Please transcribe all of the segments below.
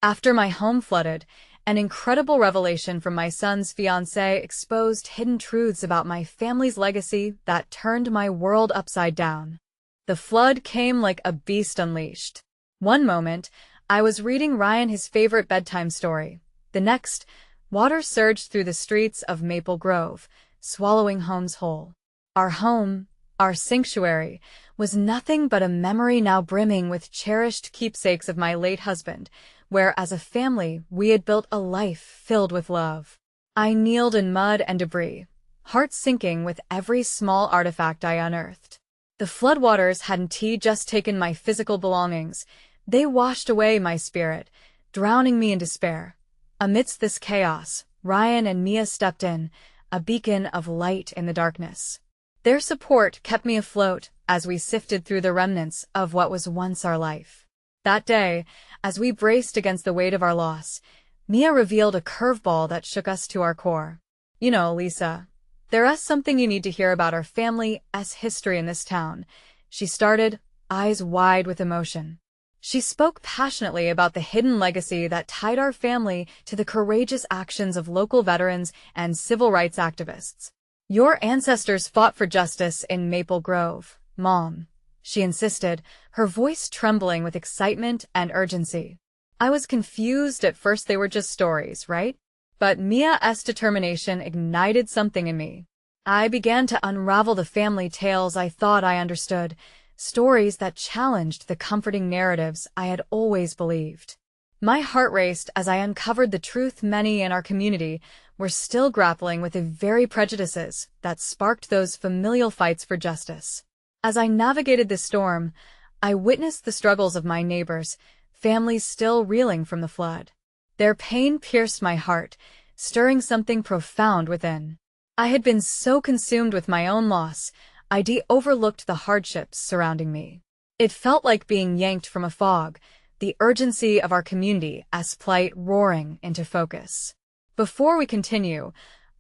After my home flooded, an incredible revelation from my son's fiancée exposed hidden truths about my family's legacy that turned my world upside down. The flood came like a beast unleashed. One moment, I was reading Ryan his favorite bedtime story. The next, water surged through the streets of Maple Grove, swallowing homes whole. Our home, our sanctuary, was nothing but a memory now brimming with cherished keepsakes of my late husband, where as a family we had built a life filled with love. I kneeled in mud and debris, heart sinking with every small artifact I unearthed. The floodwaters hadn't just taken my physical belongings, they washed away my spirit, drowning me in despair. Amidst this chaos, Ryan and Mia stepped in, a beacon of light in the darkness. Their support kept me afloat as we sifted through the remnants of what was once our life. That day, as we braced against the weight of our loss, Mia revealed a curveball that shook us to our core. "You know, Lisa, there's something you need to hear about our family's history in this town," she started, eyes wide with emotion. She spoke passionately about the hidden legacy that tied our family to the courageous actions of local veterans and civil rights activists. "Your ancestors fought for justice in Maple Grove, Mom," she insisted, her voice trembling with excitement and urgency. I was confused at first. They were just stories, right? But Mia's determination ignited something in me. I began to unravel the family tales I thought I understood, stories that challenged the comforting narratives I had always believed. My heart raced as I uncovered the truth many in our community were still grappling with the very prejudices that sparked those familial fights for justice. As I navigated this storm, I witnessed the struggles of my neighbors, families still reeling from the flood. Their pain pierced my heart, stirring something profound within. I had been so consumed with my own loss, I'd overlooked the hardships surrounding me. It felt like being yanked from a fog, the urgency of our community's plight roaring into focus. Before we continue,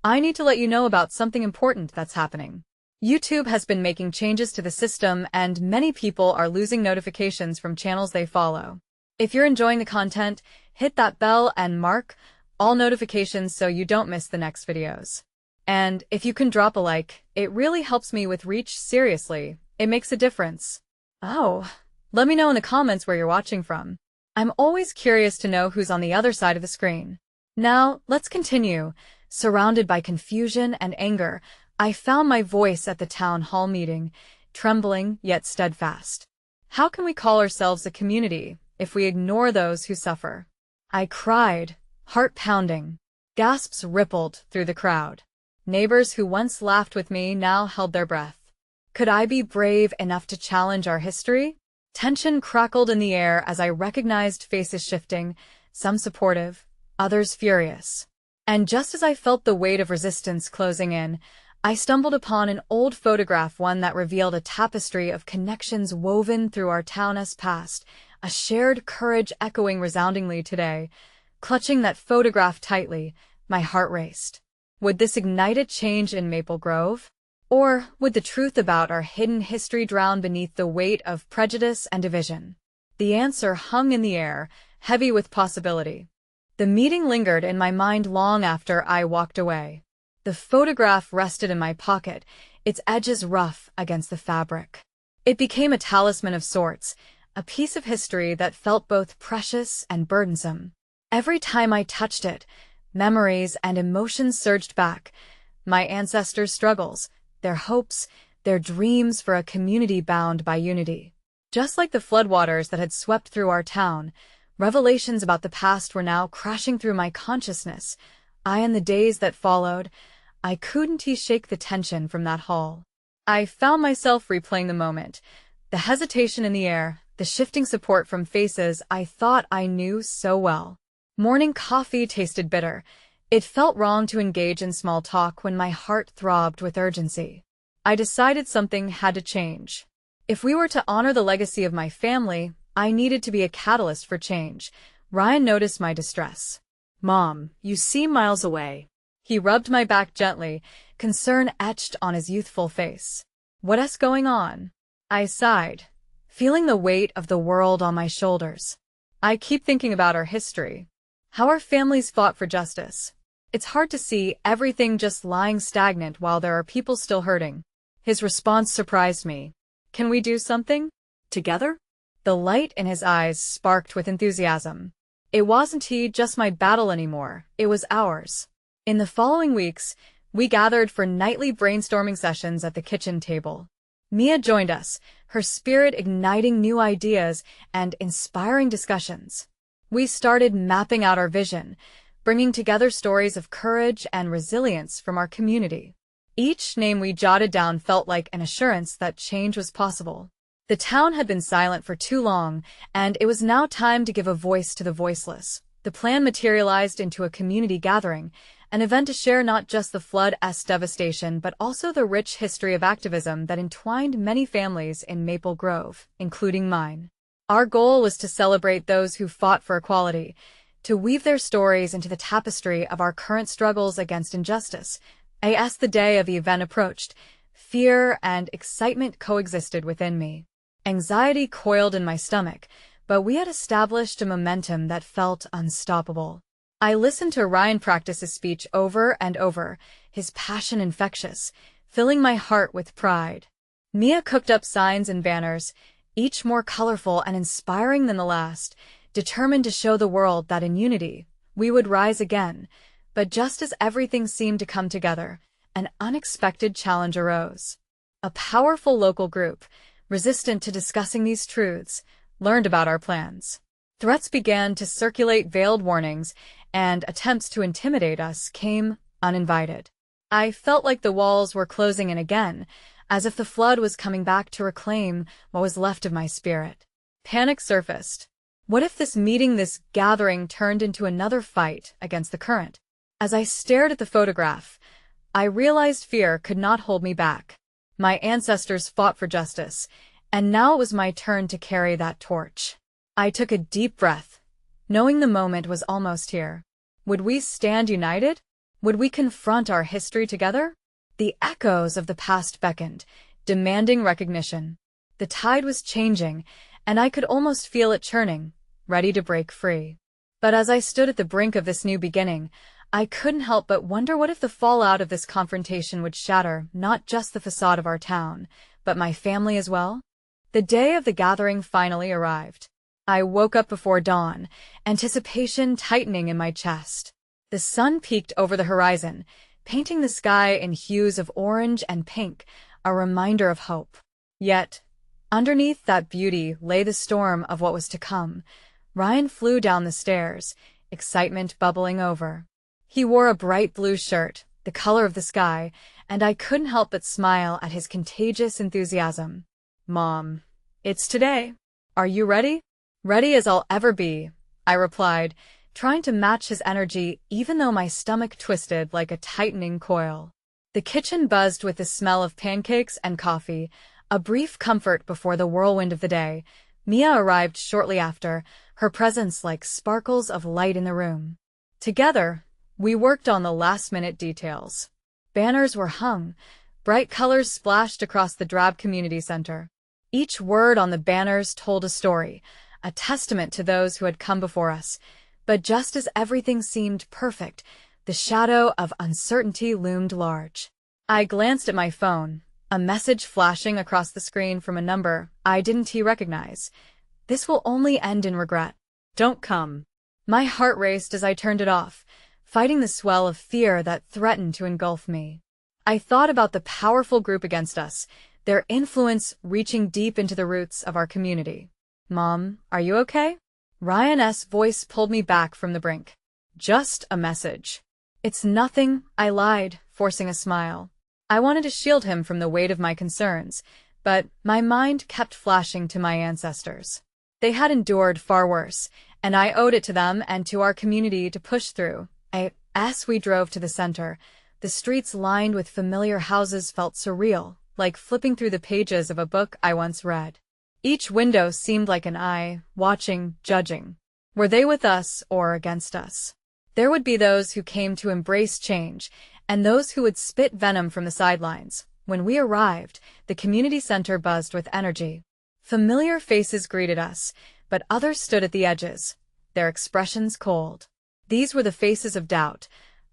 I need to let you know about something important that's happening. YouTube has been making changes to the system, and many people are losing notifications from channels they follow. If you're enjoying the content, hit that bell and mark all notifications so you don't miss the next videos. And if you can drop a like, it really helps me with reach. Seriously, it makes a difference. Oh, let me know in the comments where you're watching from. I'm always curious to know who's on the other side of the screen. Now, let's continue. Surrounded by confusion and anger, I found my voice at the town hall meeting, trembling yet steadfast. How can we call ourselves a community if we ignore those who suffer? I cried, heart pounding. Gasps rippled through the crowd. Neighbors who once laughed with me now held their breath. Could I be brave enough to challenge our history? Tension crackled in the air as I recognized faces shifting, some supportive, others furious. And just as I felt the weight of resistance closing in, I stumbled upon an old photograph, one that revealed a tapestry of connections woven through our town's past, a shared courage echoing resoundingly today. Clutching that photograph tightly, my heart raced. Would this ignite a change in Maple Grove? Or would the truth about our hidden history drown beneath the weight of prejudice and division? The answer hung in the air, heavy with possibility. The meeting lingered in my mind long after I walked away. The photograph rested in my pocket, its edges rough against the fabric. It became a talisman of sorts, a piece of history that felt both precious and burdensome. Every time I touched it, memories and emotions surged back. My ancestors' struggles, their hopes, their dreams for a community bound by unity. Just like the floodwaters that had swept through our town, revelations about the past were now crashing through my consciousness. In the days that followed, I couldn't shake the tension from that hall. I found myself replaying the moment, the hesitation in the air, the shifting support from faces I thought I knew so well. Morning coffee tasted bitter. It felt wrong to engage in small talk when my heart throbbed with urgency. I decided something had to change. If we were to honor the legacy of my family, I needed to be a catalyst for change. Ryan noticed my distress. "Mom, you seem miles away." He rubbed my back gently, concern etched on his youthful face. "What's going on?" I sighed, feeling the weight of the world on my shoulders. I keep thinking about our history. How our families fought for justice. It's hard to see everything just lying stagnant while there are people still hurting. His response surprised me. Can we do something? Together? The light in his eyes sparked with enthusiasm. It wasn't just my battle anymore, it was ours. In the following weeks, we gathered for nightly brainstorming sessions at the kitchen table. Mia joined us, her spirit igniting new ideas and inspiring discussions. We started mapping out our vision, bringing together stories of courage and resilience from our community. Each name we jotted down felt like an assurance that change was possible. The town had been silent for too long, and it was now time to give a voice to the voiceless. The plan materialized into a community gathering, an event to share not just the flood's devastation but also the rich history of activism that entwined many families in Maple Grove, including mine. Our goal was to celebrate those who fought for equality, to weave their stories into the tapestry of our current struggles against injustice. As the day of the event approached, fear and excitement coexisted within me. Anxiety coiled in my stomach, but we had established a momentum that felt unstoppable. I listened to Ryan practice his speech over and over, his passion infectious, filling my heart with pride. Mia cooked up signs and banners, each more colorful and inspiring than the last, determined to show the world that in unity, we would rise again. But just as everything seemed to come together, an unexpected challenge arose. A powerful local group, resistant to discussing these truths, learned about our plans. Threats began to circulate, veiled warnings, and attempts to intimidate us came uninvited. I felt like the walls were closing in again, as if the flood was coming back to reclaim what was left of my spirit. Panic surfaced. What if this gathering turned into another fight against the current? As I stared at the photograph, I realized fear could not hold me back. My ancestors fought for justice, and now it was my turn to carry that torch. I took a deep breath, knowing the moment was almost here. Would we stand united? Would we confront our history together? The echoes of the past beckoned, demanding recognition. The tide was changing, and I could almost feel it churning, ready to break free. But as I stood at the brink of this new beginning, I couldn't help but wonder what if the fallout of this confrontation would shatter not just the facade of our town, but my family as well? The day of the gathering finally arrived. I woke up before dawn, anticipation tightening in my chest. The sun peeked over the horizon, painting the sky in hues of orange and pink, a reminder of hope. Yet, underneath that beauty lay the storm of what was to come. Ryan flew down the stairs, excitement bubbling over. He wore a bright blue shirt, the color of the sky, and I couldn't help but smile at his contagious enthusiasm. "Mom, it's today. Are you ready?" "Ready as I'll ever be," I replied, trying to match his energy even though my stomach twisted like a tightening coil. The kitchen buzzed with the smell of pancakes and coffee, a brief comfort before the whirlwind of the day. Mia arrived shortly after, her presence like sparkles of light in the room. Together, we worked on the last-minute details. Banners were hung, bright colors splashed across the drab community center. Each word on the banners told a story, a testament to those who had come before us. But just as everything seemed perfect, the shadow of uncertainty loomed large. I glanced at my phone, a message flashing across the screen from a number I didn't recognize. "This will only end in regret. Don't come." My heart raced as I turned it off, fighting the swell of fear that threatened to engulf me. I thought about the powerful group against us, their influence reaching deep into the roots of our community. "Mom, are you okay?" Ryan's voice pulled me back from the brink. "Just a message." "It's nothing," I lied, forcing a smile. I wanted to shield him from the weight of my concerns, but my mind kept flashing to my ancestors. They had endured far worse, and I owed it to them and to our community to push through. As we drove to the center, the streets lined with familiar houses felt surreal, like flipping through the pages of a book I once read. Each window seemed like an eye, watching, judging. Were they with us or against us? There would be those who came to embrace change, and those who would spit venom from the sidelines. When we arrived, the community center buzzed with energy. Familiar faces greeted us, but others stood at the edges, their expressions cold. These were the faces of doubt,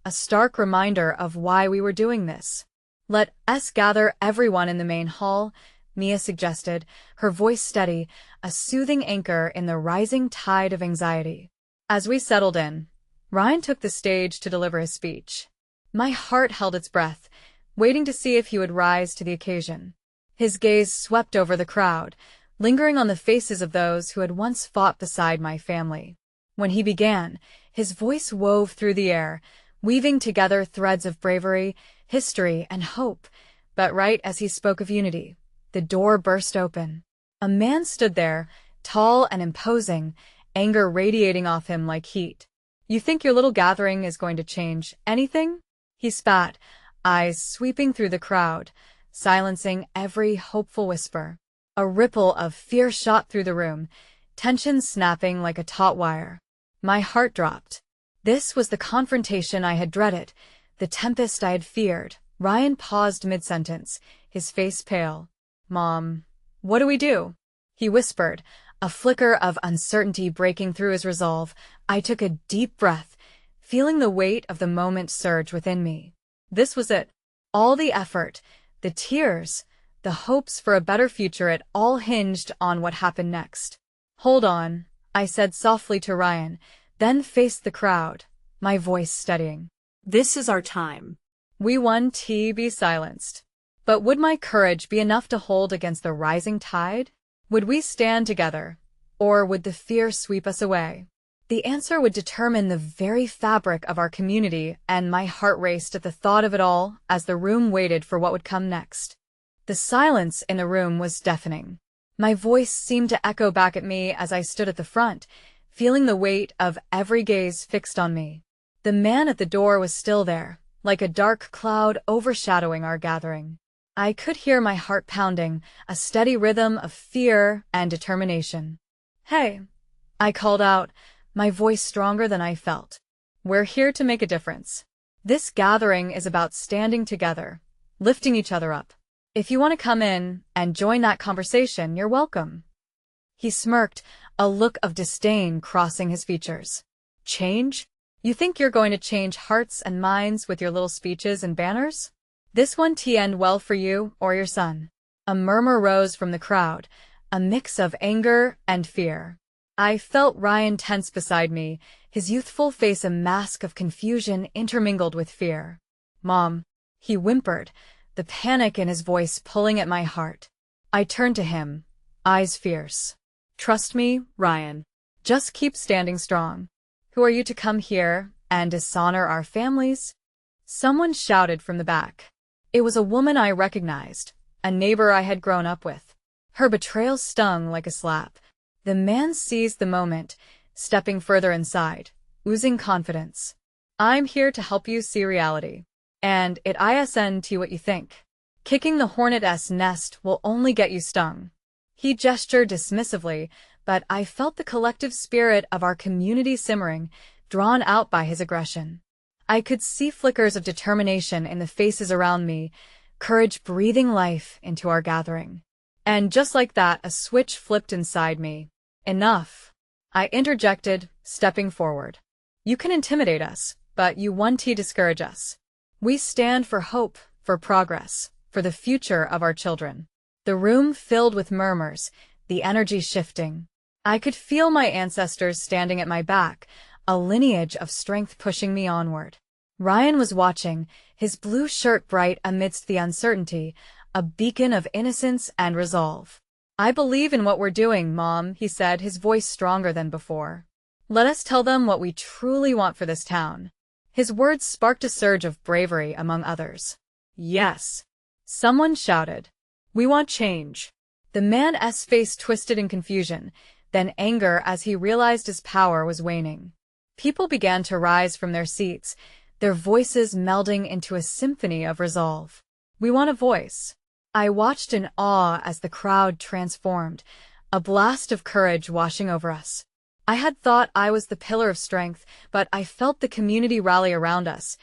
a stark reminder of why we were doing this. "Let us gather everyone in the main hall," Mia suggested, her voice steady, a soothing anchor in the rising tide of anxiety. As we settled in, Ryan took the stage to deliver his speech. My heart held its breath, waiting to see if he would rise to the occasion. His gaze swept over the crowd, lingering on the faces of those who had once fought beside my family. When he began, his voice wove through the air, weaving together threads of bravery, history, and hope. But right as he spoke of unity, the door burst open. A man stood there, tall and imposing, anger radiating off him like heat. "You think your little gathering is going to change anything?" He spat, eyes sweeping through the crowd, silencing every hopeful whisper. A ripple of fear shot through the room, tension snapping like a taut wire. My heart dropped. This was the confrontation I had dreaded, the tempest I had feared. Ryan paused mid-sentence, his face pale. "Mom, what do we do?" he whispered, a flicker of uncertainty breaking through his resolve. I took a deep breath, feeling the weight of the moment surge within me. This was it. All the effort, the tears, the hopes for a better future, it all hinged on what happened next. "Hold on," I said softly to Ryan, then faced the crowd, my voice steadying. "This is our time." We won to be silenced. But would my courage be enough to hold against the rising tide? Would we stand together, or would the fear sweep us away? The answer would determine the very fabric of our community, and my heart raced at the thought of it all as the room waited for what would come next. The silence in the room was deafening. My voice seemed to echo back at me as I stood at the front, feeling the weight of every gaze fixed on me. The man at the door was still there, like a dark cloud overshadowing our gathering. I could hear my heart pounding, a steady rhythm of fear and determination. "Hey," I called out, my voice stronger than I felt. "We're here to make a difference. This gathering is about standing together, lifting each other up. If you want to come in and join that conversation, you're welcome." He smirked, a look of disdain crossing his features. "Change? You think you're going to change hearts and minds with your little speeches and banners? This won't end well for you or your son." A murmur rose from the crowd, a mix of anger and fear. I felt Ryan tense beside me, his youthful face a mask of confusion intermingled with fear. "Mom," he whimpered, the panic in his voice pulling at my heart. I turned to him, eyes fierce. "Trust me, Ryan. Just keep standing strong. Who are you to come here and dishonor our families?" Someone shouted from the back. It was a woman I recognized, a neighbor I had grown up with. Her betrayal stung like a slap. The man seized the moment, stepping further inside, oozing confidence. "I'm here to help you see reality. And it isn't to what you think. Kicking the hornet's nest will only get you stung." He gestured dismissively, but I felt the collective spirit of our community simmering, drawn out by his aggression. I could see flickers of determination in the faces around me, courage breathing life into our gathering. And just like that, a switch flipped inside me. "Enough," I interjected, stepping forward. "You can intimidate us, but you won't discourage us. We stand for hope, for progress, for the future of our children." The room filled with murmurs, the energy shifting. I could feel my ancestors standing at my back, a lineage of strength pushing me onward. Ryan was watching, his blue shirt bright amidst the uncertainty, a beacon of innocence and resolve. "I believe in what we're doing, Mom," he said, his voice stronger than before. "Let us tell them what we truly want for this town." His words sparked a surge of bravery among others. "Yes," someone shouted. "We want change." The man's face twisted in confusion, then anger as he realized his power was waning. People began to rise from their seats, their voices melding into a symphony of resolve. "We want a voice." I watched in awe as the crowd transformed, a blast of courage washing over us. I had thought I was the pillar of strength, but I felt the community rally around us,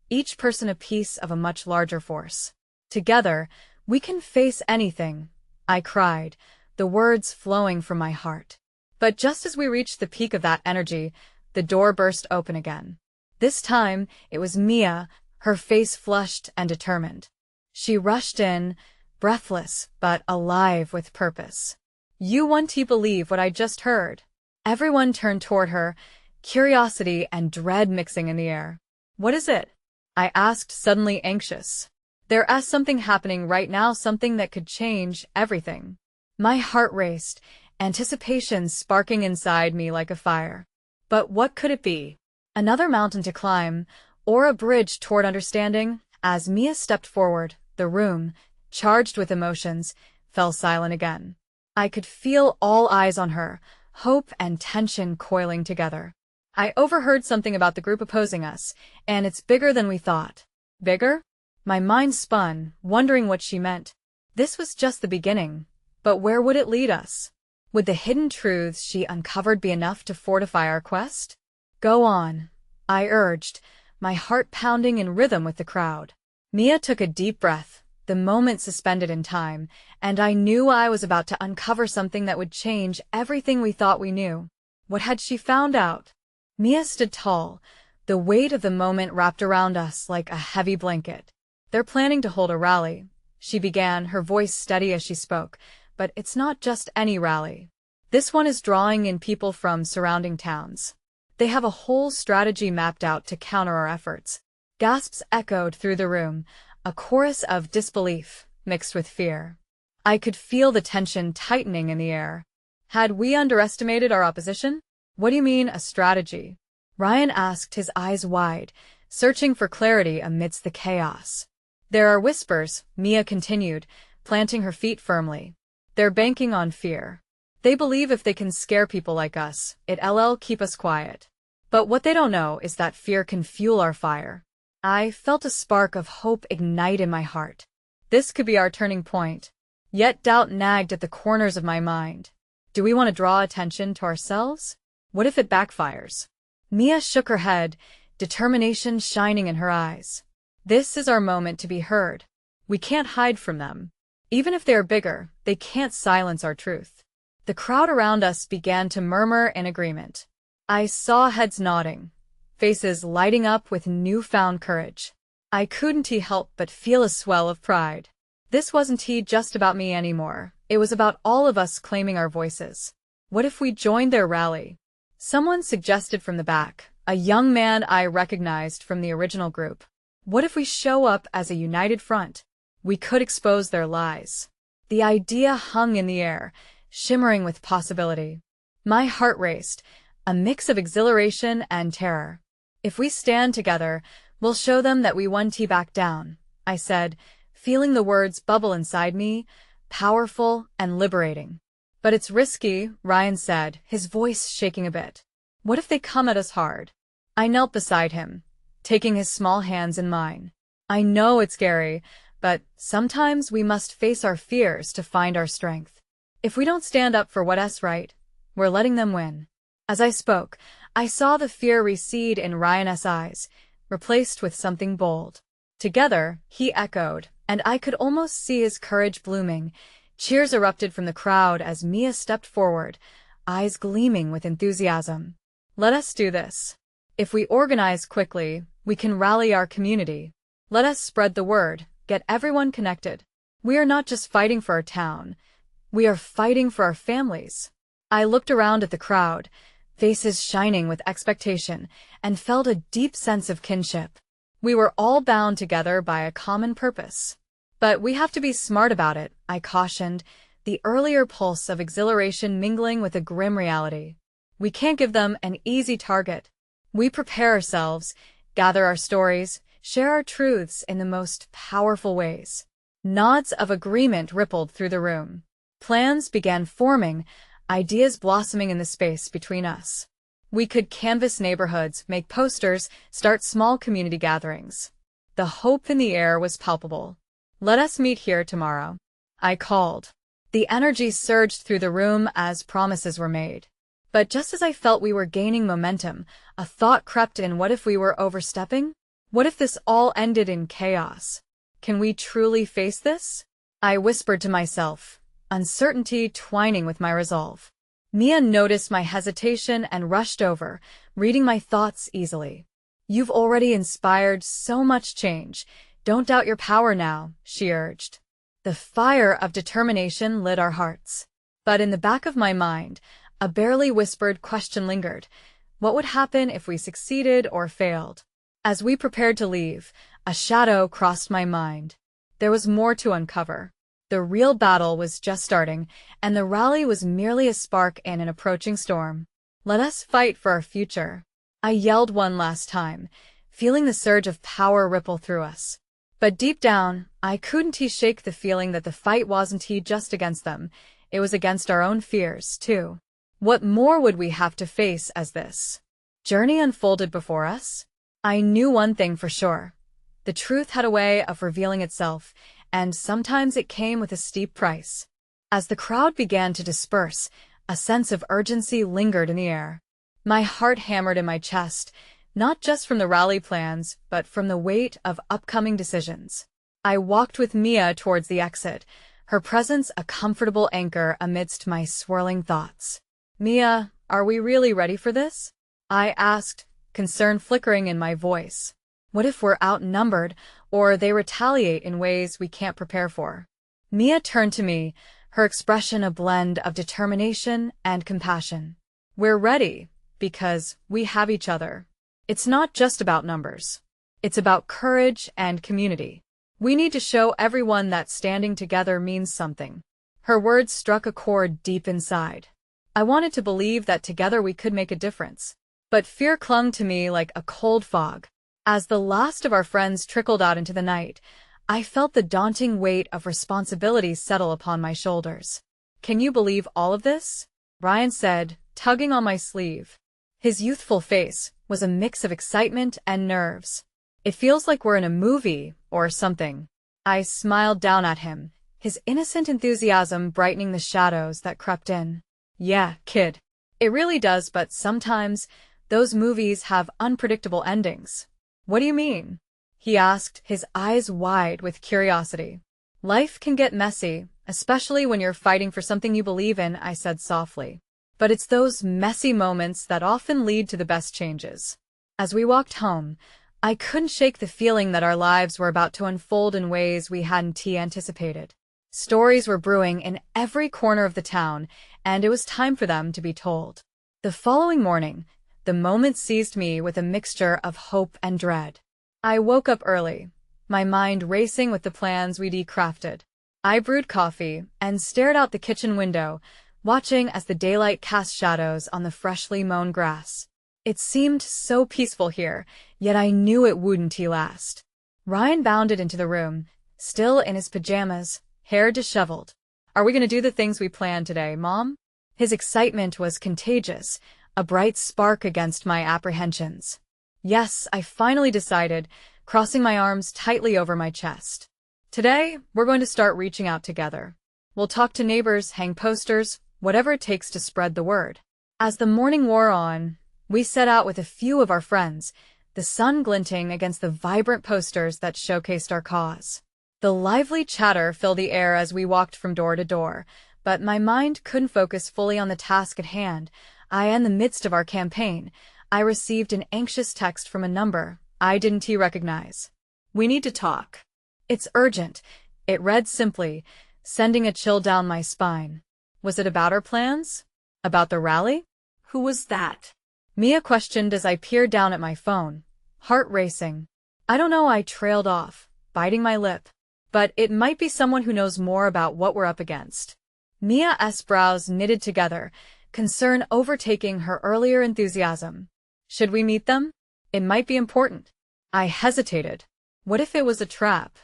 each person a piece of a much larger force. "Together, we can face anything," I cried, the words flowing from my heart. But just as we reached the peak of that energy, the door burst open again. This time, it was Mia, her face flushed and determined. She rushed in, breathless but alive with purpose. "You won't believe what I just heard." Everyone turned toward her, curiosity and dread mixing in the air. "What is it?" I asked, suddenly anxious. "There's something happening right now, something that could change everything." My heart raced, anticipation sparking inside me like a fire. But what could it be? Another mountain to climb, or a bridge toward understanding? As Mia stepped forward, the room, charged with emotions, fell silent again. I could feel all eyes on her, hope and tension coiling together. "I overheard something about the group opposing us, and it's bigger than we thought." Bigger? My mind spun, wondering what she meant. This was just the beginning, but where would it lead us? Would the hidden truths she uncovered be enough to fortify our quest? "Go on," I urged, my heart pounding in rhythm with the crowd. Mia took a deep breath, the moment suspended in time, and I knew I was about to uncover something that would change everything we thought we knew. What had she found out? Mia stood tall, the weight of the moment wrapped around us like a heavy blanket. "They're planning to hold a rally," she began, her voice steady as she spoke. "But it's not just any rally. This one is drawing in people from surrounding towns. They have a whole strategy mapped out to counter our efforts." Gasps echoed through the room, a chorus of disbelief mixed with fear. I could feel the tension tightening in the air. Had we underestimated our opposition? "What do you mean, a strategy?" Ryan asked, his eyes wide, searching for clarity amidst the chaos. "There are whispers," Mia continued, planting her feet firmly. "They're banking on fear. They believe if they can scare people like us, it'll keep us quiet. But what they don't know is that fear can fuel our fire." I felt a spark of hope ignite in my heart. This could be our turning point. Yet doubt nagged at the corners of my mind. Do we want to draw attention to ourselves? What if it backfires? Mia shook her head, determination shining in her eyes. "This is our moment to be heard. We can't hide from them. Even if they are bigger, they can't silence our truth." The crowd around us began to murmur in agreement. I saw heads nodding, faces lighting up with newfound courage. I couldn't help but feel a swell of pride. This wasn't just about me anymore. It was about all of us claiming our voices. What if we joined their rally? Someone suggested from the back, a young man I recognized from the original group. What if we show up as a united front? We could expose their lies. The idea hung in the air, shimmering with possibility. My heart raced, a mix of exhilaration and terror. "If we stand together, we'll show them that we won't back down," I said, feeling the words bubble inside me, powerful and liberating. "But it's risky," Ryan said, his voice shaking a bit. "What if they come at us hard?" I knelt beside him, taking his small hands in mine. "I know it's scary, but sometimes we must face our fears to find our strength. If we don't stand up for what's right, we're letting them win." As I spoke, I saw the fear recede in Ryan's eyes, replaced with something bold. Together, he echoed, and I could almost see his courage blooming. Cheers erupted from the crowd as Mia stepped forward, eyes gleaming with enthusiasm. "Let us do this. If we organize quickly, we can rally our community. Let us spread the word, get everyone connected. We are not just fighting for our town. We are fighting for our families." I looked around at the crowd, faces shining with expectation, and felt a deep sense of kinship. We were all bound together by a common purpose. "But we have to be smart about it," I cautioned, the earlier pulse of exhilaration mingling with a grim reality. "We can't give them an easy target. We prepare ourselves, gather our stories, share our truths in the most powerful ways." Nods of agreement rippled through the room. Plans began forming, ideas blossoming in the space between us. We could canvass neighborhoods, make posters, start small community gatherings. The hope in the air was palpable. "Let us meet here tomorrow," I called. The energy surged through the room as promises were made. But just as I felt we were gaining momentum, a thought crept in. What if we were overstepping? What if this all ended in chaos? Can we truly face this? I whispered to myself, uncertainty twining with my resolve. Mia noticed my hesitation and rushed over, reading my thoughts easily. "You've already inspired so much change. Don't doubt your power now," she urged. The fire of determination lit our hearts. But in the back of my mind, a barely whispered question lingered. What would happen if we succeeded or failed? As we prepared to leave, a shadow crossed my mind. There was more to uncover. The real battle was just starting, and the rally was merely a spark in an approaching storm. "Let us fight for our future," I yelled one last time, feeling the surge of power ripple through us. But deep down, I couldn't shake the feeling that the fight wasn't just against them, it was against our own fears, too. What more would we have to face as this journey unfolded before us? I knew one thing for sure. The truth had a way of revealing itself, and sometimes it came with a steep price. As the crowd began to disperse, a sense of urgency lingered in the air. My heart hammered in my chest, not just from the rally plans, but from the weight of upcoming decisions. I walked with Mia towards the exit, her presence a comfortable anchor amidst my swirling thoughts. "Mia, are we really ready for this?" I asked, concern flickering in my voice. What if we're outnumbered, or they retaliate in ways we can't prepare for? Mia turned to me, her expression a blend of determination and compassion. "We're ready, because we have each other. It's not just about numbers. It's about courage and community. We need to show everyone that standing together means something." Her words struck a chord deep inside. I wanted to believe that together we could make a difference. But fear clung to me like a cold fog. As the last of our friends trickled out into the night, I felt the daunting weight of responsibility settle upon my shoulders. "Can you believe all of this?" Ryan said, tugging on my sleeve. His youthful face was a mix of excitement and nerves. "It feels like we're in a movie or something." I smiled down at him, his innocent enthusiasm brightening the shadows that crept in. "Yeah, kid. It really does, but sometimes those movies have unpredictable endings." "What do you mean?" he asked, his eyes wide with curiosity. "Life can get messy, especially when you're fighting for something you believe in," I said softly. "But it's those messy moments that often lead to the best changes." As we walked home, I couldn't shake the feeling that our lives were about to unfold in ways we hadn't anticipated. Stories were brewing in every corner of the town, and it was time for them to be told. The following morning, the moment seized me with a mixture of hope and dread. I woke up early, my mind racing with the plans we'd crafted. I brewed coffee and stared out the kitchen window, watching as the daylight cast shadows on the freshly mown grass. It seemed so peaceful here, yet I knew it wouldn't last. Ryan bounded into the room, still in his pajamas, hair disheveled. "Are we going to do the things we planned today, Mom?" His excitement was contagious, a bright spark against my apprehensions. "Yes," I finally decided, crossing my arms tightly over my chest. "Today, we're going to start reaching out together. We'll talk to neighbors, hang posters, whatever it takes to spread the word." As the morning wore on, we set out with a few of our friends, the sun glinting against the vibrant posters that showcased our cause. The lively chatter filled the air as we walked from door to door, but my mind couldn't focus fully on the task at hand. In the midst of our campaign, I received an anxious text from a number I didn't recognize. "We need to talk." "It's urgent," it read simply, sending a chill down my spine. Was it about our plans? About the rally? "Who was that?" Mia questioned as I peered down at my phone, heart racing. "I don't know," I trailed off, biting my lip. "But it might be someone who knows more about what we're up against." Mia's brows knitted together, concern overtaking her earlier enthusiasm. "Should we meet them? It might be important." I hesitated. What if it was a trap?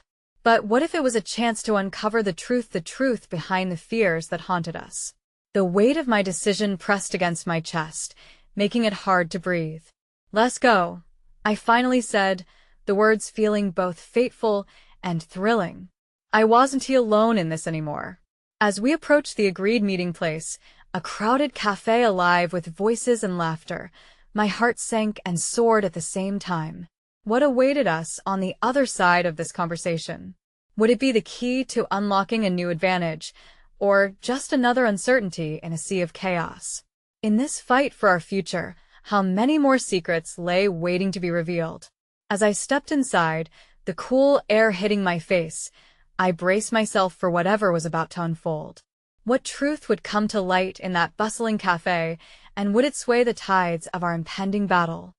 But what if it was a chance to uncover the truth behind the fears that haunted us? The weight of my decision pressed against my chest, making it hard to breathe. "Let's go," I finally said, the words feeling both fateful and thrilling. I wasn't alone in this anymore. As we approached the agreed meeting place, a crowded cafe alive with voices and laughter, my heart sank and soared at the same time. What awaited us on the other side of this conversation? Would it be the key to unlocking a new advantage, or just another uncertainty in a sea of chaos? In this fight for our future, how many more secrets lay waiting to be revealed? As I stepped inside, the cool air hitting my face, I braced myself for whatever was about to unfold. What truth would come to light in that bustling cafe, and would it sway the tides of our impending battle?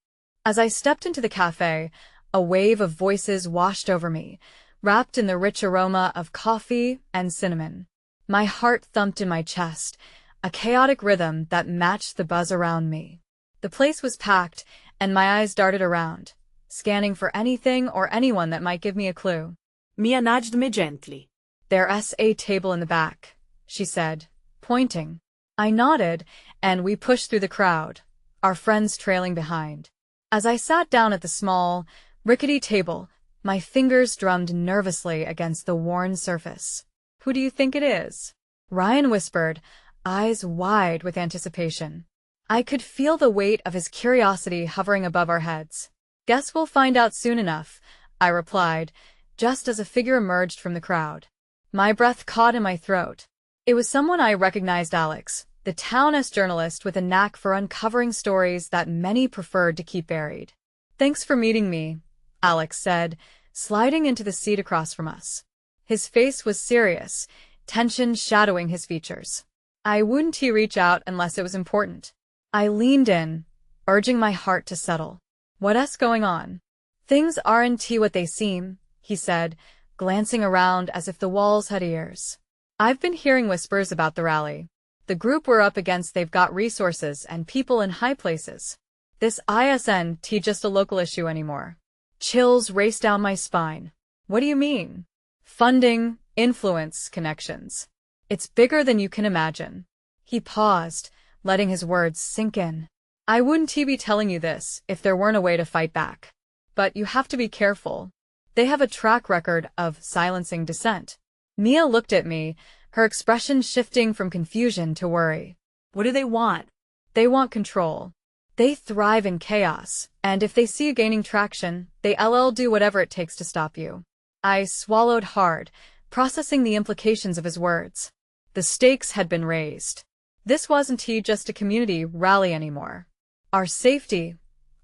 As I stepped into the cafe, a wave of voices washed over me, wrapped in the rich aroma of coffee and cinnamon. My heart thumped in my chest, a chaotic rhythm that matched the buzz around me. The place was packed, and my eyes darted around, scanning for anything or anyone that might give me a clue. Mia nudged me gently. "There's a table in the back," she said, pointing. I nodded, and we pushed through the crowd, our friends trailing behind. As I sat down at the small, rickety table, my fingers drummed nervously against the worn surface. "Who do you think it is?" Ryan whispered, eyes wide with anticipation. I could feel the weight of his curiosity hovering above our heads. "Guess we'll find out soon enough," I replied, just as a figure emerged from the crowd. My breath caught in my throat. It was someone I recognized: Alex, the town's journalist with a knack for uncovering stories that many preferred to keep buried. "Thanks for meeting me," Alex said, sliding into the seat across from us. His face was serious, tension shadowing his features. "I wouldn't reach out unless it was important." I leaned in, urging my heart to settle. "What's going on?" "Things aren't what they seem," he said, glancing around as if the walls had ears. "I've been hearing whispers about the rally. The group we're up against, they've got resources and people in high places. This isn't just a local issue anymore." Chills raced down my spine. "What do you mean?" "Funding, influence, connections. It's bigger than you can imagine." He paused, letting his words sink in. "I wouldn't be telling you this if there weren't a way to fight back. But you have to be careful. They have a track record of silencing dissent." Mia looked at me, her expression shifting from confusion to worry. "What do they want?" "They want control. They thrive in chaos, and if they see you gaining traction, they'll do whatever it takes to stop you." I swallowed hard, processing the implications of his words. The stakes had been raised. This wasn't just a community rally anymore. Our safety,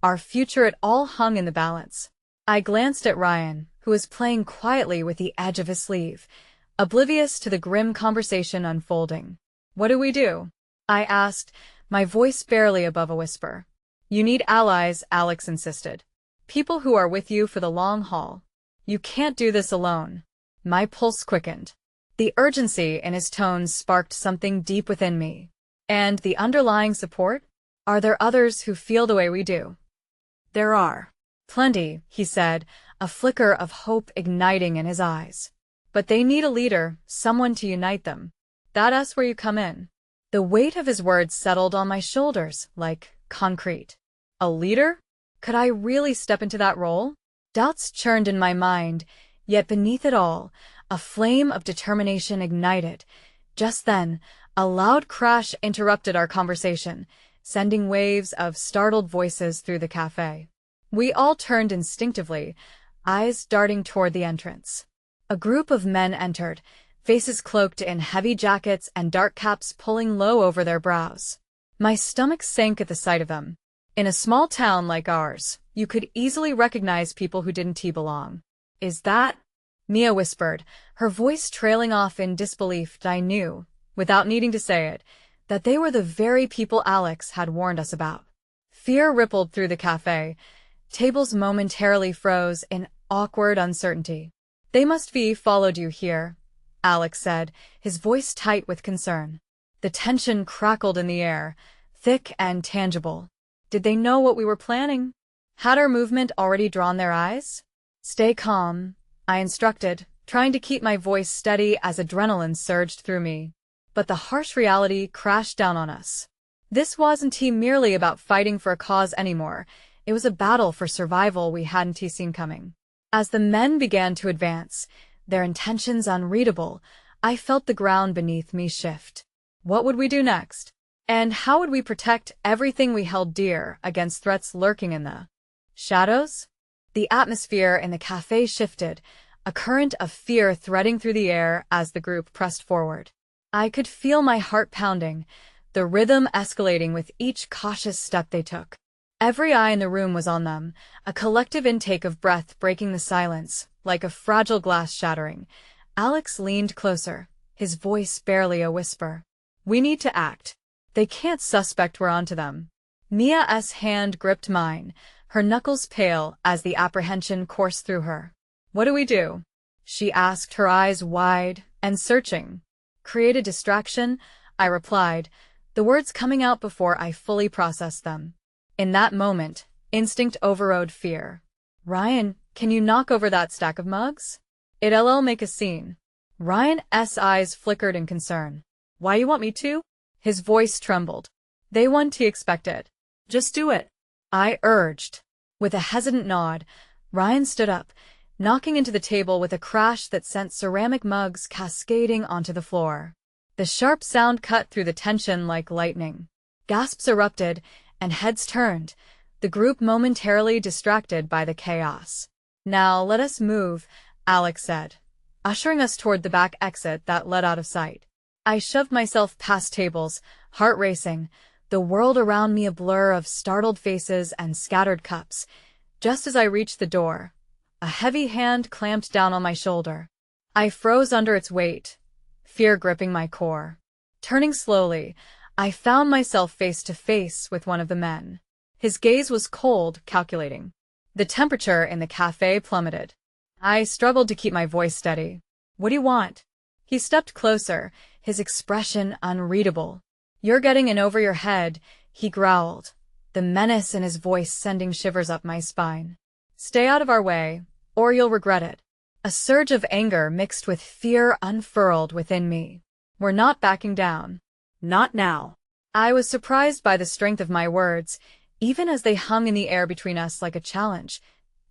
our future, it all hung in the balance. I glanced at Ryan, who was playing quietly with the edge of his sleeve, oblivious to the grim conversation unfolding. "What do we do?" I asked, my voice barely above a whisper. "You need allies," Alex insisted. "People who are with you for the long haul. You can't do this alone." My pulse quickened. The urgency in his tones sparked something deep within me. "And the underlying support? Are there others who feel the way we do?" "There are. "Plenty," he said, a flicker of hope igniting in his eyes. "But they need a leader, someone to unite them. That's where you come in." The weight of his words settled on my shoulders, like concrete. A leader? Could I really step into that role? Doubts churned in my mind, yet beneath it all, a flame of determination ignited. Just then, a loud crash interrupted our conversation, sending waves of startled voices through the cafe. We all turned instinctively, eyes darting toward the entrance. A group of men entered, faces cloaked in heavy jackets and dark caps pulling low over their brows. My stomach sank at the sight of them. In a small town like ours, you could easily recognize people who didn't belong. "Is that?" Mia whispered, her voice trailing off in disbelief. I knew, without needing to say it, that they were the very people Alex had warned us about. Fear rippled through the cafe. Tables momentarily froze in awkward uncertainty. "They must be followed you here," Alex said, his voice tight with concern. The tension crackled in the air, thick and tangible. Did they know what we were planning? Had our movement already drawn their eyes? "Stay calm," I instructed, trying to keep my voice steady as adrenaline surged through me. But the harsh reality crashed down on us. This wasn't merely about fighting for a cause anymore. It was a battle for survival we hadn't seen coming. As the men began to advance, their intentions unreadable, I felt the ground beneath me shift. What would we do next? And how would we protect everything we held dear against threats lurking in the shadows? The atmosphere in the cafe shifted, a current of fear threading through the air as the group pressed forward. I could feel my heart pounding, the rhythm escalating with each cautious step they took. Every eye in the room was on them, a collective intake of breath breaking the silence, like a fragile glass shattering. Alex leaned closer, his voice barely a whisper. "We need to act. They can't suspect we're onto them." Mia's hand gripped mine, her knuckles pale as the apprehension coursed through her. "What do we do?" she asked, her eyes wide and searching. "Create a distraction," I replied, the words coming out before I fully processed them. In that moment, instinct overrode fear. "Ryan, can you knock over that stack of mugs? It'll make a scene." Ryan's eyes flickered in concern. "Why you want me to?" His voice trembled. "They want to expect it." Just do it. I urged. With a hesitant nod, Ryan stood up, knocking into the table with a crash that sent ceramic mugs cascading onto the floor. The sharp sound cut through the tension like lightning. Gasps erupted, and heads turned, the group momentarily distracted by the chaos. "Now let us move," Alex said, ushering us toward the back exit that led out of sight. I shoved myself past tables, heart racing, the world around me a blur of startled faces and scattered cups. Just as I reached the door, a heavy hand clamped down on my shoulder. I froze under its weight, fear gripping my core. Turning slowly, I found myself face to face with one of the men. His gaze was cold, calculating. The temperature in the cafe plummeted. I struggled to keep my voice steady. "What do you want?" He stepped closer, his expression unreadable. "You're getting in over your head," he growled, the menace in his voice sending shivers up my spine. "Stay out of our way, or you'll regret it." A surge of anger mixed with fear unfurled within me. "We're not backing down." Not now. I was surprised by the strength of my words, even as they hung in the air between us like a challenge.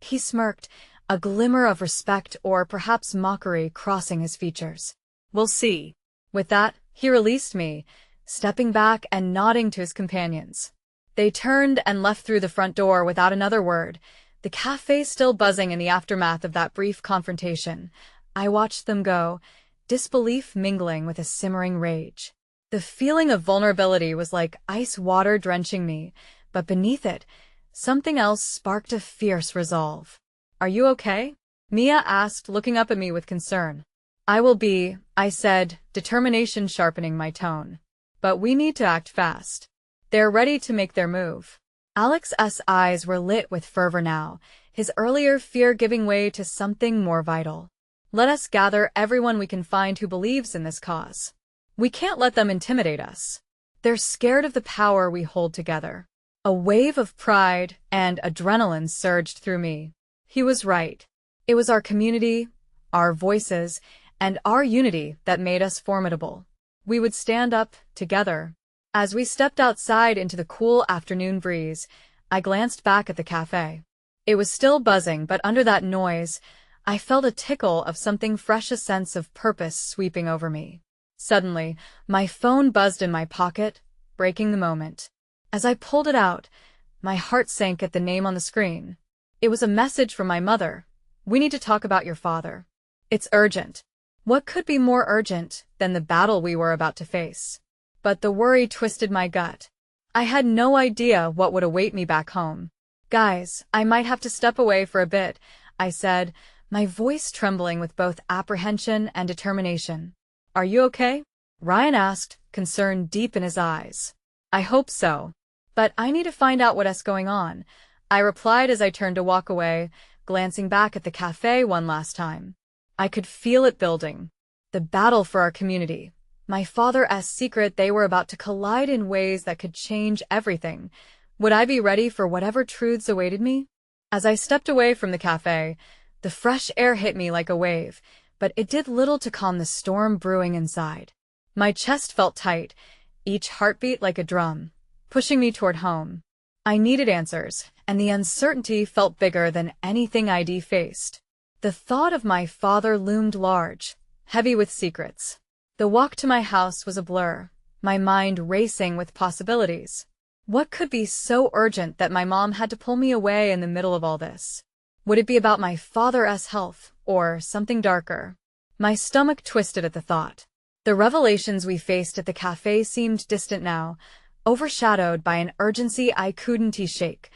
He smirked, a glimmer of respect or perhaps mockery crossing his features. We'll see. With that, he released me, stepping back and nodding to his companions. They turned and left through the front door without another word, the cafe still buzzing in the aftermath of that brief confrontation. I watched them go, disbelief mingling with a simmering rage. The feeling of vulnerability was like ice water drenching me, but beneath it, something else sparked a fierce resolve. "Are you okay?" Mia asked, looking up at me with concern. "I will be," I said, determination sharpening my tone. "But we need to act fast." "They're ready to make their move." Alex's eyes were lit with fervor now, his earlier fear giving way to something more vital. "Let us gather everyone we can find who believes in this cause. We can't let them intimidate us. They're scared of the power we hold together." A wave of pride and adrenaline surged through me. He was right. It was our community, our voices, and our unity that made us formidable. We would stand up together. As we stepped outside into the cool afternoon breeze, I glanced back at the cafe. It was still buzzing, but under that noise, I felt a tickle of something fresh, a sense of purpose sweeping over me. Suddenly, my phone buzzed in my pocket, breaking the moment. As I pulled it out, my heart sank at the name on the screen. It was a message from my mother. "We need to talk about your father. It's urgent." What could be more urgent than the battle we were about to face? But the worry twisted my gut. I had no idea what would await me back home. "Guys, I might have to step away for a bit," I said, my voice trembling with both apprehension and determination. "Are you okay?" Ryan asked, concern deep in his eyes. "I hope so. But I need to find out what's going on," I replied as I turned to walk away, glancing back at the cafe one last time. I could feel it building. The battle for our community. My father's secret, they were about to collide in ways that could change everything. Would I be ready for whatever truths awaited me? As I stepped away from the cafe, the fresh air hit me like a wave, but it did little to calm the storm brewing inside. My chest felt tight, each heartbeat like a drum, pushing me toward home. I needed answers, and the uncertainty felt bigger than anything I'd faced. The thought of my father loomed large, heavy with secrets. The walk to my house was a blur, my mind racing with possibilities. What could be so urgent that my mom had to pull me away in the middle of all this? Would it be about my father's health, or something darker? My stomach twisted at the thought. The revelations we faced at the cafe seemed distant now, overshadowed by an urgency I couldn't shake.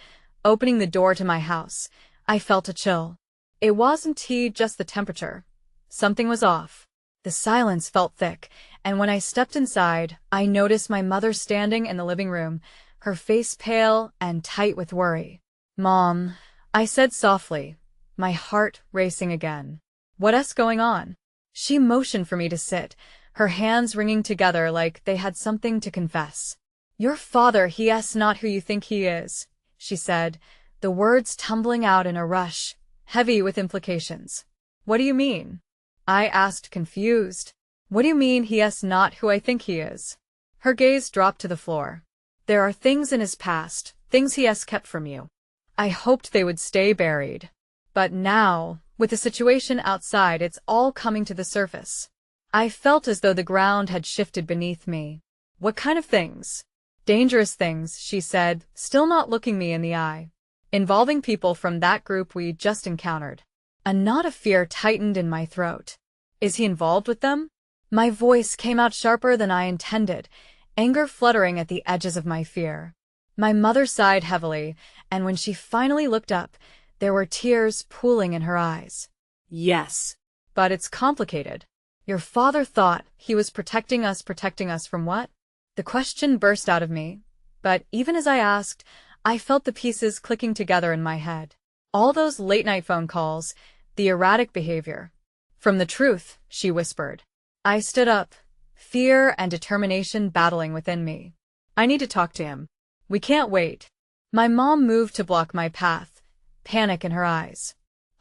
Opening the door to my house, I felt a chill. It wasn't just the temperature. Something was off. The silence felt thick, and when I stepped inside, I noticed my mother standing in the living room, her face pale and tight with worry. "Mom," I said softly, my heart racing again. "What's going on?" She motioned for me to sit, her hands wringing together like they had something to confess. "Your father, he's not who you think he is," she said, the words tumbling out in a rush, heavy with implications. "What do you mean?" I asked, confused. "What do you mean he's not who I think he is?" Her gaze dropped to the floor. "There are things in his past, things he has kept from you. I hoped they would stay buried. But now, with the situation outside, it's all coming to the surface." I felt as though the ground had shifted beneath me. "What kind of things?" "Dangerous things," she said, still not looking me in the eye. "Involving people from that group we just encountered." A knot of fear tightened in my throat. "Is he involved with them?" My voice came out sharper than I intended, anger fluttering at the edges of my fear. My mother sighed heavily, and when she finally looked up, there were tears pooling in her eyes. Yes. "But it's complicated. Your father thought he was protecting us from what?" The question burst out of me, but even as I asked, I felt the pieces clicking together in my head. All those late-night phone calls, the erratic behavior. "From the truth," she whispered. I stood up, fear and determination battling within me. "I need to talk to him. We can't wait." My mom moved to block my path, panic in her eyes.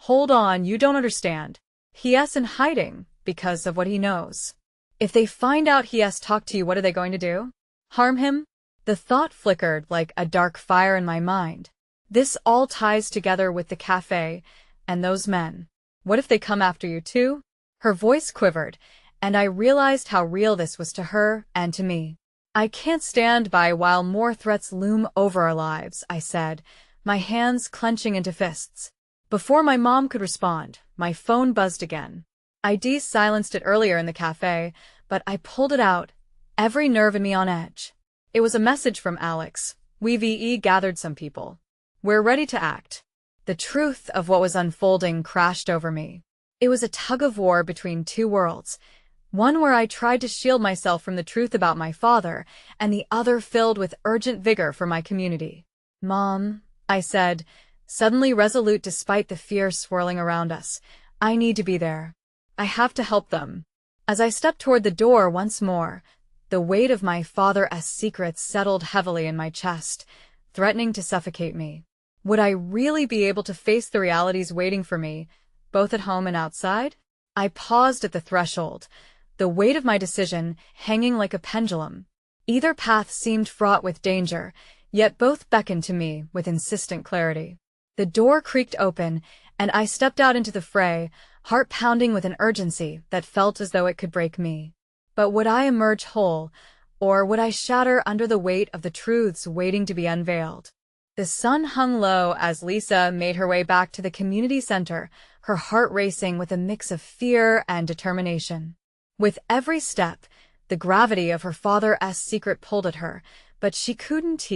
"Hold on, you don't understand. He's in hiding because of what he knows. If they find out he has talked to you, what are they going to do? Harm him?" The thought flickered like a dark fire in my mind. This all ties together with the cafe and those men. "What if they come after you too?" Her voice quivered, and I realized how real this was to her and to me. "I can't stand by while more threats loom over our lives," I said, my hands clenching into fists. Before my mom could respond, my phone buzzed again. I silenced it earlier in the cafe, but I pulled it out, every nerve in me on edge. It was a message from Alex. "We've gathered some people. We're ready to act." The truth of what was unfolding crashed over me. It was a tug-of-war between two worlds, one where I tried to shield myself from the truth about my father, and the other filled with urgent vigor for my community. "Mom," I said, suddenly resolute despite the fear swirling around us, "I need to be there. I have to help them." As I stepped toward the door once more, the weight of my father's secrets settled heavily in my chest, threatening to suffocate me. Would I really be able to face the realities waiting for me, both at home and outside? I paused at the threshold, the weight of my decision hanging like a pendulum. Either path seemed fraught with danger, yet both beckoned to me with insistent clarity. The door creaked open, and I stepped out into the fray, heart pounding with an urgency that felt as though it could break me. But would I emerge whole, or would I shatter under the weight of the truths waiting to be unveiled? The sun hung low as Lisa made her way back to the community center, her heart racing with a mix of fear and determination. With every step, the gravity of her father's secret pulled at her, but she couldn't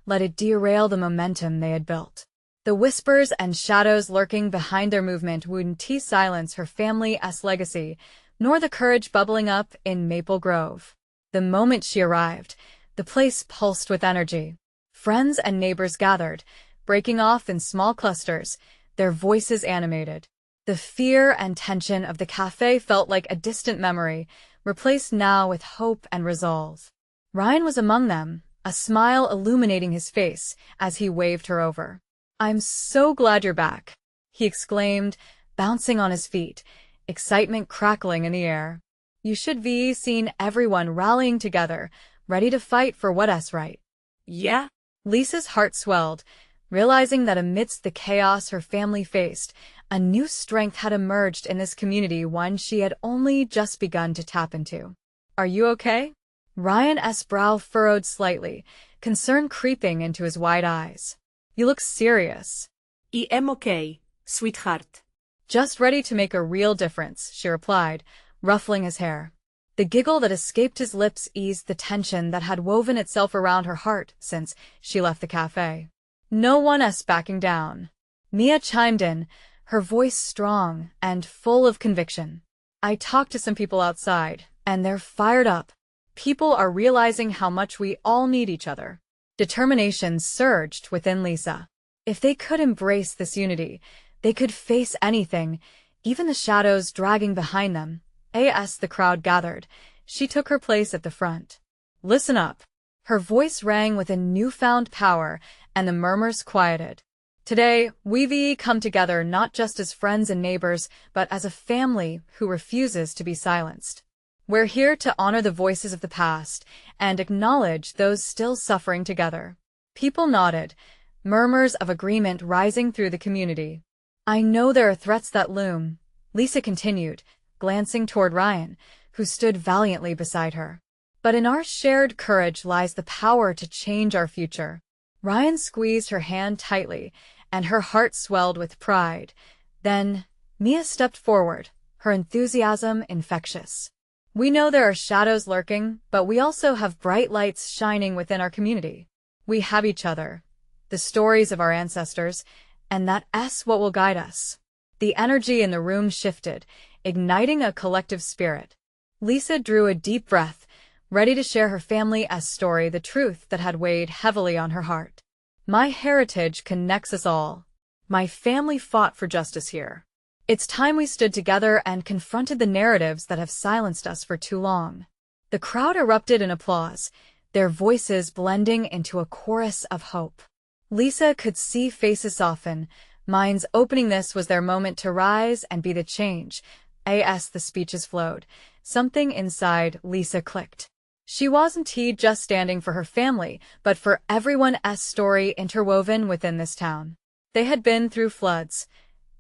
let it derail the momentum they had built. The whispers and shadows lurking behind their movement wouldn't silence her family's legacy, nor the courage bubbling up in Maple Grove. The moment she arrived, the place pulsed with energy. Friends and neighbors gathered, breaking off in small clusters, their voices animated. The fear and tension of the cafe felt like a distant memory, replaced now with hope and resolve. Ryan was among them, a smile illuminating his face as he waved her over. "I'm so glad you're back," he exclaimed, bouncing on his feet, excitement crackling in the air. "You should be seen everyone rallying together, ready to fight for what's right." Yeah? Lisa's heart swelled, realizing that amidst the chaos her family faced, a new strength had emerged in this community, one she had only just begun to tap into. "Are you okay?" Ryan's brow furrowed slightly, concern creeping into his wide eyes. "You look serious." I am okay, sweetheart. "Just ready to make a real difference," she replied, ruffling his hair. The giggle that escaped his lips eased the tension that had woven itself around her heart since she left the cafe. No one's backing down. Mia chimed in, her voice strong and full of conviction. I talked to some people outside, and they're fired up. People are realizing how much we all need each other. Determination surged within Lisa. If they could embrace this unity, they could face anything, even the shadows dragging behind them. As the crowd gathered, she took her place at the front. Listen up. Her voice rang with a newfound power, and the murmurs quieted. Today, we've come together not just as friends and neighbors, but as a family who refuses to be silenced. We're here to honor the voices of the past and acknowledge those still suffering together. People nodded, murmurs of agreement rising through the community. I know there are threats that loom, Lisa continued, glancing toward Ryan, who stood valiantly beside her. But in our shared courage lies the power to change our future. Ryan squeezed her hand tightly, and her heart swelled with pride. Then, Mia stepped forward, her enthusiasm infectious. We know there are shadows lurking, but we also have bright lights shining within our community. We have each other, the stories of our ancestors, and that's what will guide us. The energy in the room shifted, igniting a collective spirit. Lisa drew a deep breath, ready to share her family's story, the truth that had weighed heavily on her heart. My heritage connects us all. My family fought for justice here. It's time we stood together and confronted the narratives that have silenced us for too long. The crowd erupted in applause, their voices blending into a chorus of hope. Lisa could see faces soften, minds opening. This was their moment to rise and be the change. As the speeches flowed, something inside Lisa clicked. She wasn't just standing for her family, but for everyone's story interwoven within this town. They had been through floods.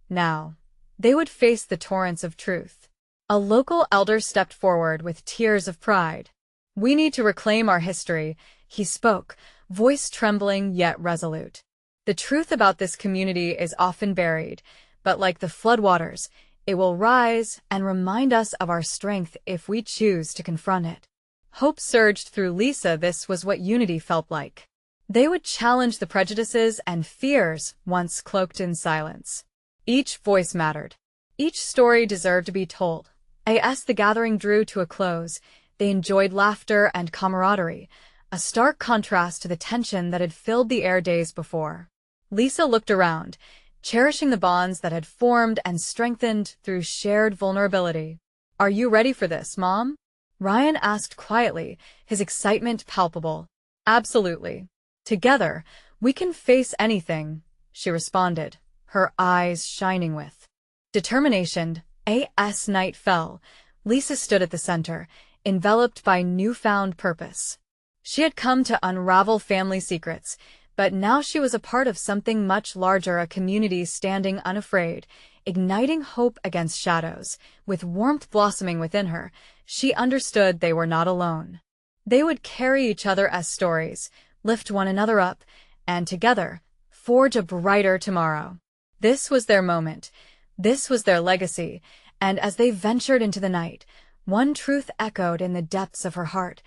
Now, they would face the torrents of truth. A local elder stepped forward with tears of pride. We need to reclaim our history, he spoke, voice trembling yet resolute. The truth about this community is often buried, but like the floodwaters, it will rise and remind us of our strength if we choose to confront it. Hope surged through Lisa. This was what unity felt like. They would challenge the prejudices and fears once cloaked in silence. Each voice mattered. Each story deserved to be told. As the gathering drew to a close, they enjoyed laughter and camaraderie, a stark contrast to the tension that had filled the air days before. Lisa looked around, cherishing the bonds that had formed and strengthened through shared vulnerability. Are you ready for this, Mom? Ryan asked quietly, his excitement palpable. Absolutely. Together, we can face anything, she responded, her eyes shining with determination. As night fell, Lisa stood at the center, enveloped by newfound purpose. She had come to unravel family secrets, but now she was a part of something much larger, a community standing unafraid, igniting hope against shadows. With warmth blossoming within her, she understood they were not alone. They would carry each other as stories, lift one another up, and together, forge a brighter tomorrow. This was their moment. This was their legacy, and as they ventured into the night, one truth echoed in the depths of her heart.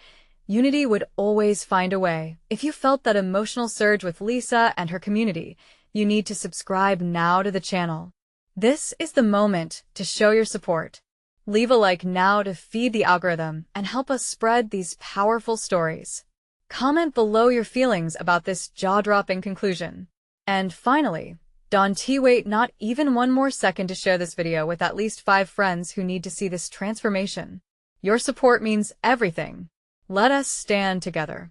Unity would always find a way. If you felt that emotional surge with Lisa and her community, you need to subscribe now to the channel. This is the moment to show your support. Leave a like now to feed the algorithm and help us spread these powerful stories. Comment below your feelings about this jaw-dropping conclusion. And finally, don't wait not even one more second to share this video with at least 5 friends who need to see this transformation. Your support means everything. Let us stand together.